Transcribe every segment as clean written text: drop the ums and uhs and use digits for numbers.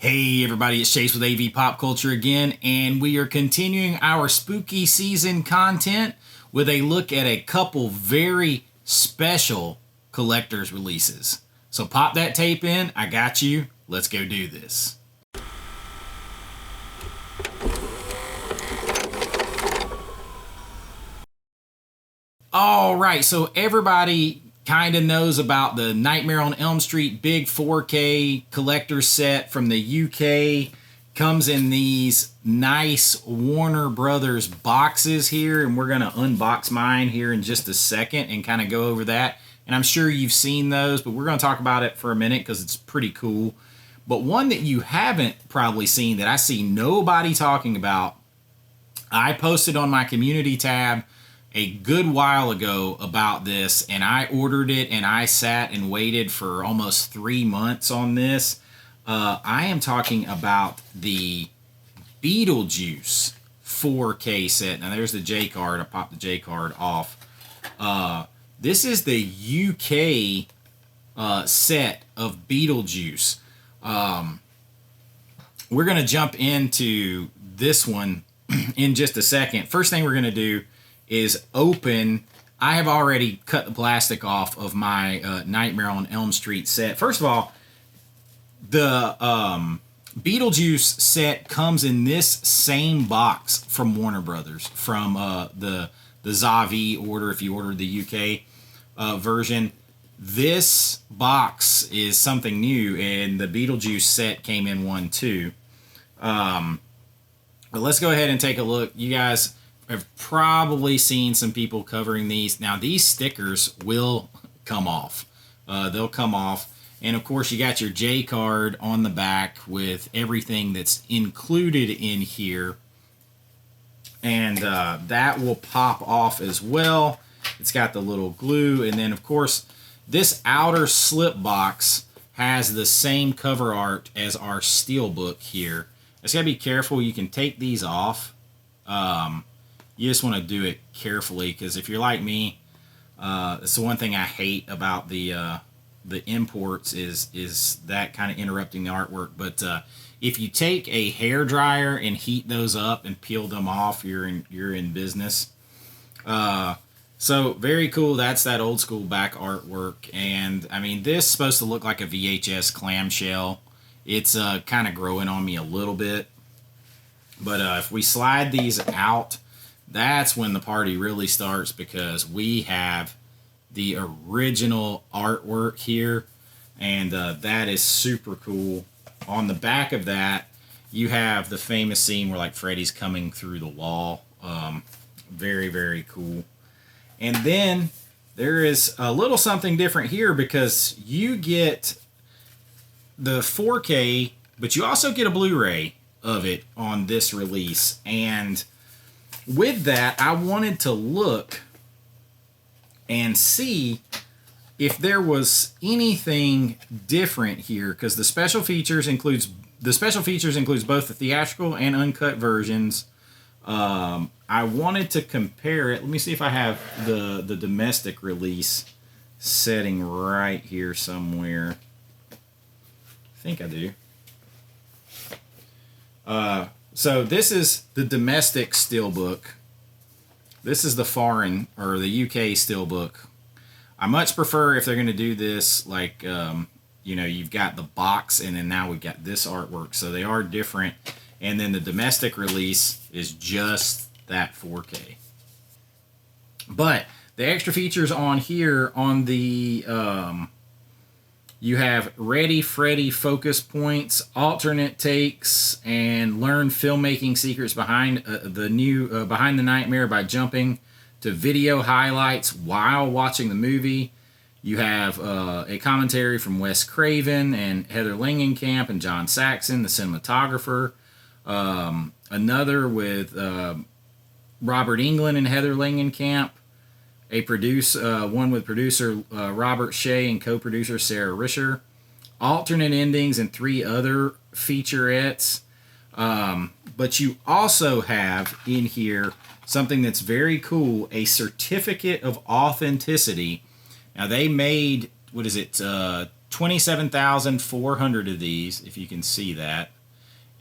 Hey everybody, it's Chase with AV Pop Culture again, and we are continuing our spooky season content with a look at a couple very special collector's releases. So pop that tape in, I got you, let's go do this. Alright, so everybody kind of knows about the Nightmare on Elm Street big 4K collector set from the UK. Comes in these nice Warner Brothers boxes here, and we're going to unbox mine here in just a second and kind of go over that. And I'm sure you've seen those, but we're going to talk about it for a minute because it's pretty cool. But one that you haven't probably seen that I see nobody talking about, I posted on my community tab a good while ago about this, and I ordered it and I sat and waited for almost 3 months on this. I am talking about the Beetlejuice 4K set. Now there's the J card. I popped the J card off. This is the UK set of Beetlejuice. We're going to jump into this one in just a second. First thing we're going to do is open. I have already cut the plastic off of my Nightmare on Elm Street set. First of all, the Beetlejuice set comes in this same box from Warner Brothers, from the Zavi order if you ordered the UK version. This box is something new, and the Beetlejuice set came in one too. But let's go ahead and take a look. You guys have probably seen some people covering these. Now these stickers will come off. They'll come off. And of course you got your J card on the back with everything that's included in here. And that will pop off as well. It's got the little glue. And then of course this outer slip box has the same cover art as our steelbook here. Just gotta be careful. You can take these off. You just want to do it carefully, because if you're like me, it's the one thing I hate about the imports is that kind of interrupting the artwork. But if you take a hair dryer and heat those up and peel them off, you're in business. So very cool. That's that old school back artwork, and I mean this is supposed to look like a VHS clamshell. It's kind of growing on me a little bit, but if we slide these out, that's when the party really starts, because we have the original artwork here, and that is super cool. On the back of that, you have the famous scene where like Freddy's coming through the wall. Very, very cool. And then there is a little something different here, because you get the 4K, but you also get a Blu-ray of it on this release. And with that, I wanted to look and see if there was anything different here, because the special features includes both the theatrical and uncut versions. I wanted to compare it. Let me see if I have the domestic release setting right here somewhere. I think I do. So this is the domestic steelbook. This is the foreign, or the UK steelbook. I much prefer if they're going to do this, like, you know, you've got the box, and then now we've got this artwork. So they are different. And then the domestic release is just that 4K. But the extra features on here, on the you have Ready Freddy focus points, alternate takes, and learn filmmaking secrets behind behind the nightmare by jumping to video highlights while watching the movie. You have a commentary from Wes Craven and Heather Langenkamp and John Saxon, the cinematographer. Another with Robert Englund and Heather Langenkamp. One with producer Robert Shea and co-producer Sarah Risher. Alternate endings and 3 other featurettes. But you also have in here something that's very cool, a certificate of authenticity. Now they made, what is it, 27,400 of these, if you can see that.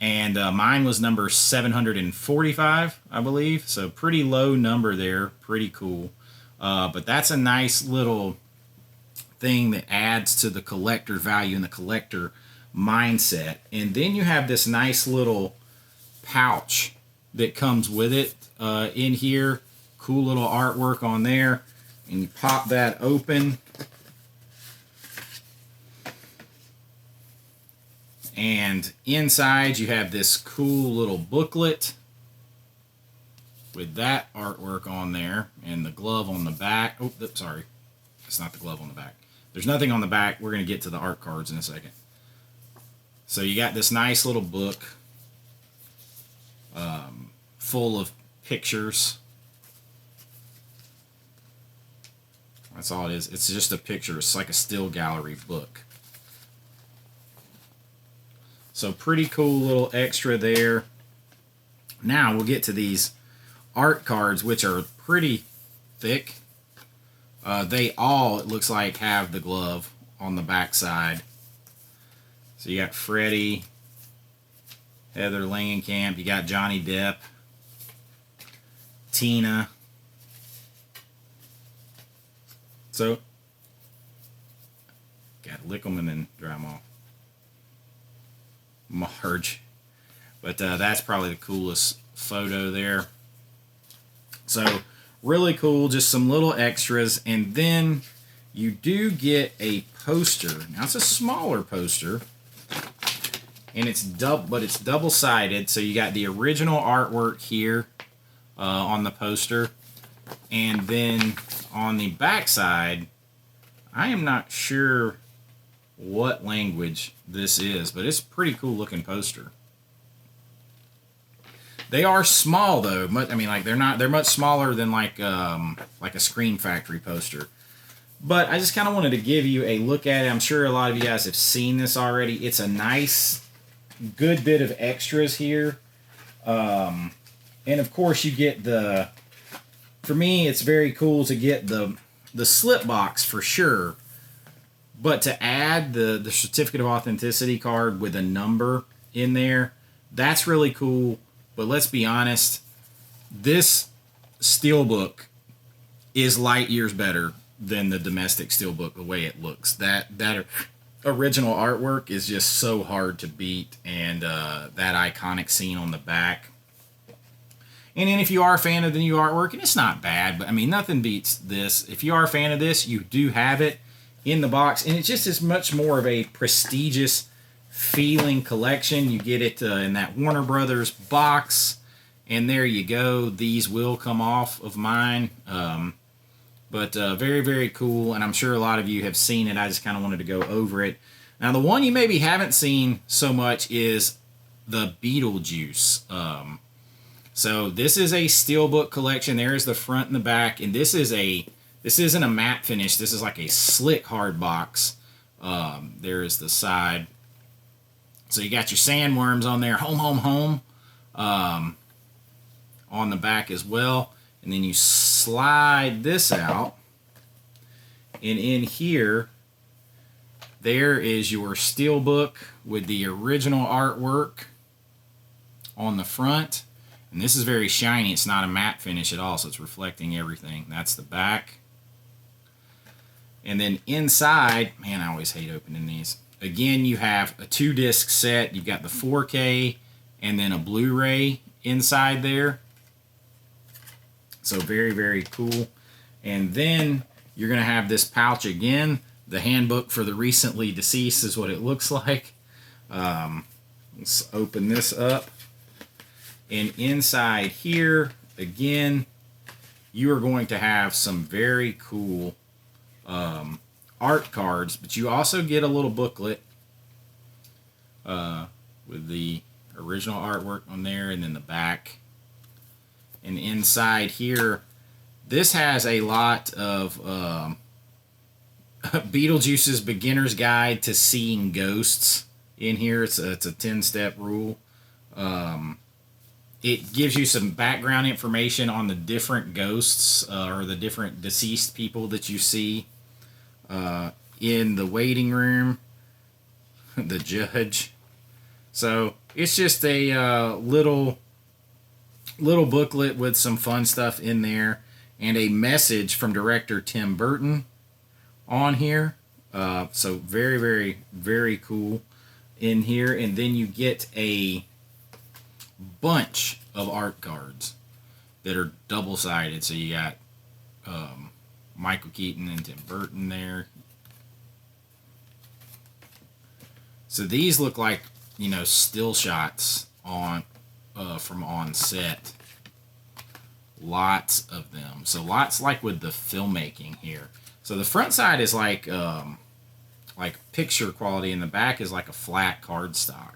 And mine was number 745, I believe. So pretty low number there. Pretty cool. But that's a nice little thing that adds to the collector value and the collector mindset. And then you have this nice little pouch that comes with it in here. Cool little artwork on there. And you pop that open. And inside you have this cool little booklet with that artwork on there and the glove on the back. Oh, sorry. It's not the glove on the back. There's nothing on the back. We're going to get to the art cards in a second. So you got this nice little book full of pictures. That's all it is. It's just a picture. It's like a still gallery book. So pretty cool little extra there. Now we'll get to these art cards, which are pretty thick. They all, it looks like, have the glove on the back side. So you got Freddie, Heather Langenkamp, you got Johnny Depp, Tina. So, got to lick them and then dry them off. Marge. But that's probably the coolest photo there. So, really cool. Just some little extras. And then you do get a poster. Now, it's a smaller poster. And it's double-sided. So, you got the original artwork here on the poster. And then on the back side, I am not sure what language this is, but it's a pretty cool looking poster. They are small though. I mean, like they're much smaller than like a Screen Factory poster. But I just kind of wanted to give you a look at it. I'm sure a lot of you guys have seen this already. It's a nice, good bit of extras here. And of course you get the, for me it's very cool to get the slip box for sure. But to add the certificate of authenticity card with a number in there, that's really cool. But let's be honest, this steelbook is light years better than the domestic steelbook the way it looks. That original artwork is just so hard to beat, and that iconic scene on the back. And then if you are a fan of the new artwork, and it's not bad, but I mean, nothing beats this. If you are a fan of this, you do have it in the box, and it just is much more of a prestigious feeling collection. You get it in that Warner Brothers box, and there you go. These will come off of mine, but very, very cool, and I'm sure a lot of you have seen it. I just kind of wanted to go over it. Now, the one you maybe haven't seen so much is the Beetlejuice. So this is a steelbook collection. There is the front and the back, and this isn't a matte finish. This is like a slick hard box. There is the side. So you got your sandworms on there. Home, home, home. On the back as well. And then you slide this out. And in here, there is your steelbook with the original artwork on the front. And this is very shiny. It's not a matte finish at all, so it's reflecting everything. That's the back. And then inside, man, I always hate opening these. Again, you have a 2-disc set. You've got the 4K and then a Blu-ray inside there. So very, very cool. And then you're going to have this pouch again. The handbook for the recently deceased is what it looks like. Let's open this up. And inside here, again, you are going to have some very cool art cards, but you also get a little booklet with the original artwork on there, and then the back. And inside here, this has a lot of Beetlejuice's Beginner's Guide to Seeing Ghosts in here. It's a 10-step rule. It gives you some background information on the different ghosts or the different deceased people that you see in the waiting room, the judge. So it's just a little booklet with some fun stuff in there, and a message from director Tim Burton on here. So very, very, very cool in here. And then you get a bunch of art cards that are double-sided. So you got Michael Keaton and Tim Burton there. So these look like, you know, still shots on from on set. Lots of them. So lots like with the filmmaking here. So the front side is like picture quality, and the back is like a flat cardstock.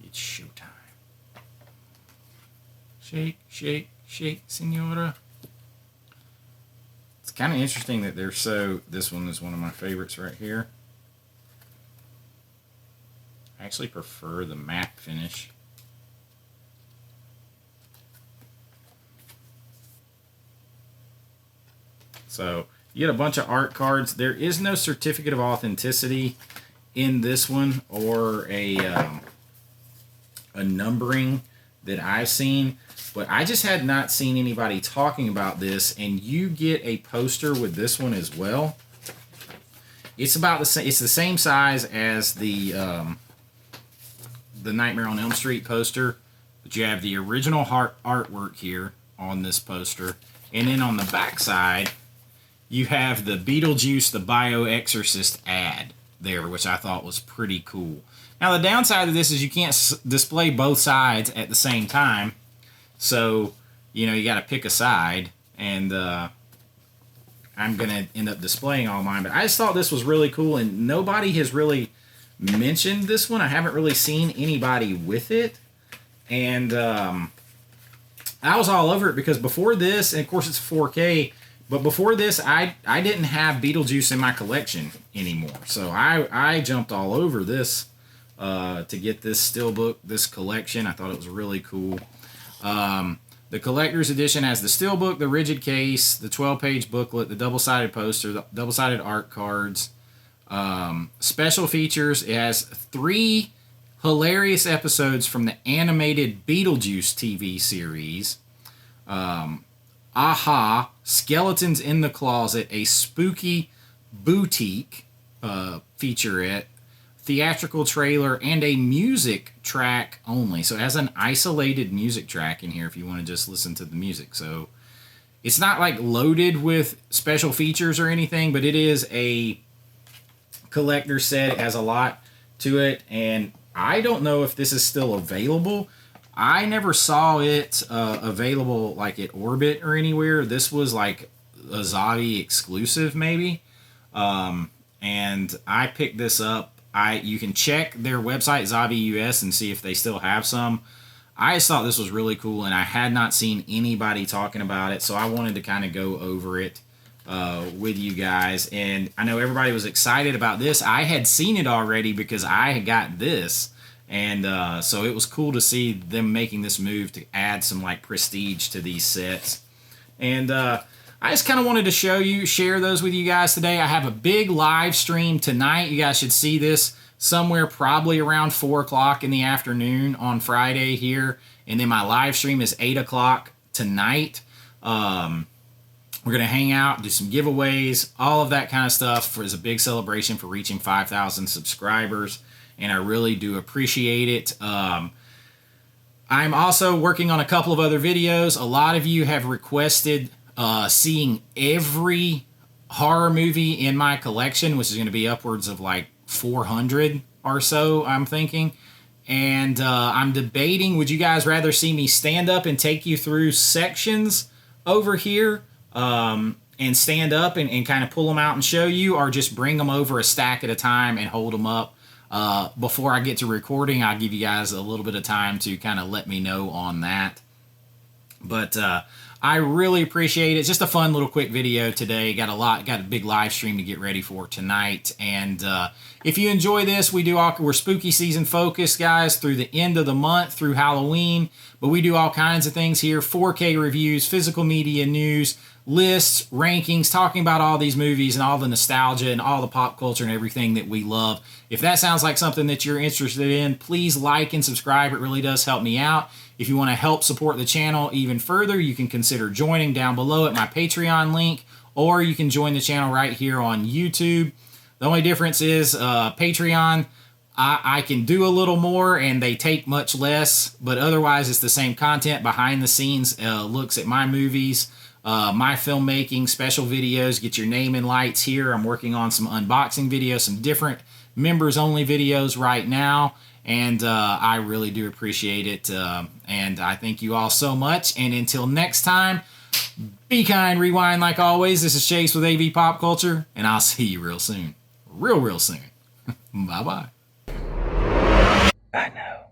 It's showtime. Shake, shake, shake, senora. It's kind of interesting that they're so... This one is one of my favorites right here. I actually prefer the matte finish. So you get a bunch of art cards. There is no certificate of authenticity in this one, or a numbering that I've seen, but I just had not seen anybody talking about this. And you get a poster with this one as well. It's about the same. It's the same size as the Nightmare on Elm Street poster, but you have the original artwork here on this poster, and then on the back side you have the Beetlejuice the Bio-Exorcist ad there, which I thought was pretty cool. Now the downside of this is you can't display both sides at the same time, so you know you got to pick a side, and I'm gonna end up displaying all mine. But I just thought this was really cool, and nobody has really mentioned this one. I haven't really seen anybody with it, and I was all over it because before this, and of course it's 4K, but before this I didn't have Beetlejuice in my collection anymore, so I jumped all over this to get this steelbook, this collection. I thought it was really cool. The collector's edition has the steelbook, the rigid case, the 12-page booklet, the double-sided poster, the double-sided art cards. Special features: it has 3 hilarious episodes from the animated Beetlejuice TV series. Aha, Skeletons in the Closet, a spooky boutique featurette, theatrical trailer, and a music track only. So it has an isolated music track in here if you want to just listen to the music. So it's not like loaded with special features or anything, but it is a collector set. It has a lot to it, and I don't know if this is still available. I never saw it available like at Orbit or anywhere. This was like a Zavi exclusive maybe, and I picked this up. You can check their website, Zavi US, and see if they still have some. I just thought this was really cool, and I had not seen anybody talking about it, so I wanted to kind of go over it with you guys. And I know everybody was excited about this. I had seen it already because I had got this, and so it was cool to see them making this move to add some like prestige to these sets. And I just kind of wanted to share those with you guys today. I have a big live stream tonight. You guys should see this somewhere probably around 4 o'clock in the afternoon on Friday here. And then my live stream is 8 o'clock tonight. We're going to hang out, do some giveaways, all of that kind of stuff as a big celebration for reaching 5,000 subscribers. And I really do appreciate it. I'm also working on a couple of other videos. A lot of you have requested seeing every horror movie in my collection, which is going to be upwards of like 400 or so, I'm thinking. And I'm debating, would you guys rather see me stand up and take you through sections over here and stand up and kind of pull them out and show you, or just bring them over a stack at a time and hold them up? Before I get to recording, I'll give you guys a little bit of time to kind of let me know on that. But I really appreciate it. Just a fun little quick video today. Got a big live stream to get ready for tonight. And if you enjoy this, we're spooky season focused, guys, through the end of the month, through Halloween. But we do all kinds of things here: 4K reviews, physical media news, lists, rankings, talking about all these movies and all the nostalgia and all the pop culture and everything that we love. If that sounds like something that you're interested in, please like and subscribe. It really does help me out. If you want to help support the channel even further, you can consider joining down below at my Patreon link, or you can join the channel right here on YouTube. The only difference is Patreon, I can do a little more and they take much less, but otherwise it's the same content, behind the scenes looks at my movies, my filmmaking, special videos, get your name in lights here. I'm working on some unboxing videos, some different members only videos right now, and I really do appreciate it, and I thank you all so much. And until next time, be kind, rewind like always. This is Chase with AV Pop Culture, and I'll see you real soon. Real soon. Bye-bye. I know.